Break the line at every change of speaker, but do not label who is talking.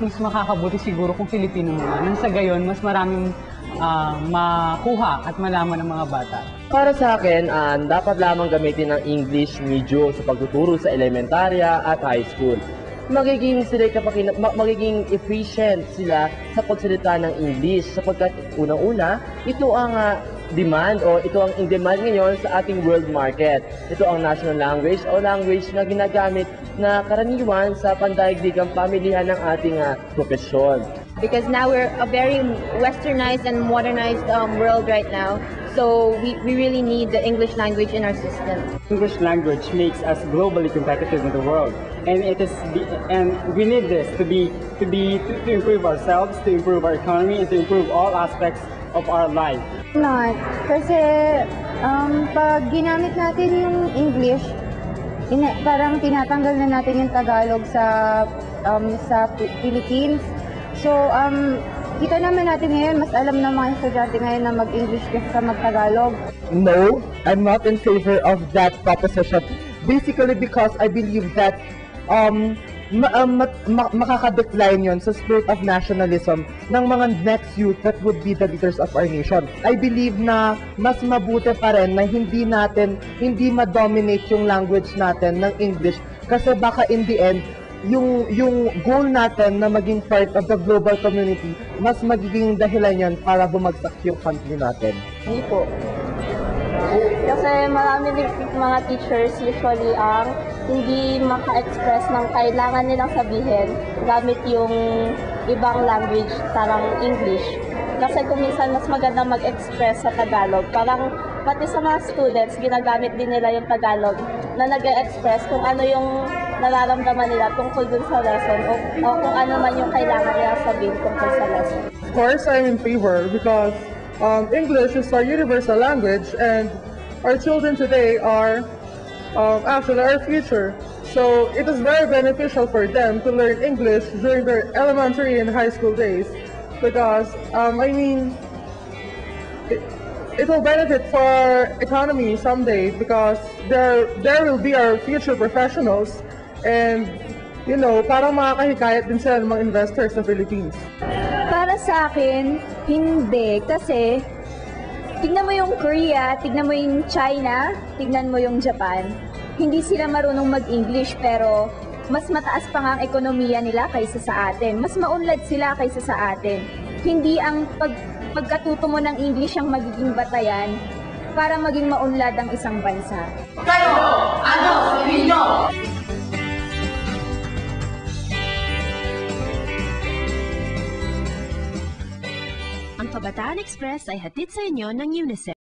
mas makakabuti siguro kung Filipino muna. Nang sa gayon, mas maraming makuha at malaman ng mga bata.
Para sa akin, dapat lamang gamitin ng English medyo sa pagtuturo sa elementarya at high school. Magiging efficient sila sa pagsalita ng English sapagkat unang-una, ito ang demand o ito ang in-demand ngayon sa ating world market. Ito ang national language o language na ginagamit na karaniwan sa pandaigdigang pamilihan ng ating profesyon.
Because now we're a very westernized and modernized world right now. So we really need the English language in our system.
English language makes us globally competitive in the world, and we need this to improve ourselves, to improve our economy, and to improve all aspects of our life.
Not. Kasi pag ginamit natin yung English, parang tinatanggal na natin yung Tagalog sa Philippines. So, kita naman natin ngayon, mas alam ng mga estudyante ngayon na mag-English kaysa mag-Tagalog.
No, I'm not in favor of that proposition. Basically because I believe that makaka-decline yun sa spirit of nationalism ng mga next youth that would be the leaders of our nation. I believe na mas mabuti pa rin na hindi ma-dominate yung language natin ng English kasi baka in the end, yung goal natin na maging part of the global community, mas magiging dahilan yan para bumagsak yung country natin.
Hindi po. Kasi marami din mga teachers usually ang hindi maka-express ng kailangan nilang sabihin gamit yung ibang language, parang English. Kasi kung minsan mas maganda mag-express sa Tagalog, parang pati sa mga students, ginagamit din nila yung Tagalog na nag-express kung ano yung nararamdaman nila tungkol dun sa lesson o kung ano man yung kailangan nila sabihin tungkol sa lesson.
Of course, I'm in favor because English is our universal language and our children today are actually our future. So it is very beneficial for them to learn English during their elementary and high school days because, it will benefit for our economy someday because there will be our future professionals and, parang makakahikayat din sila ng mga investors sa Philippines.
Para sa akin, hindi. Kasi, tignan mo yung Korea, tignan mo yung China, tignan mo yung Japan. Hindi sila marunong mag-English pero mas mataas pa nga ang ekonomiya nila kaysa sa atin. Mas maunlad sila kaysa sa atin. Hindi ang pagkatuto mo ng English ang magiging batayan para maging maunlad ang isang bansa.
Kayo, ano sabihin nyo?
Ang Kabataan Express ay hatid sa inyo ng UNICEF.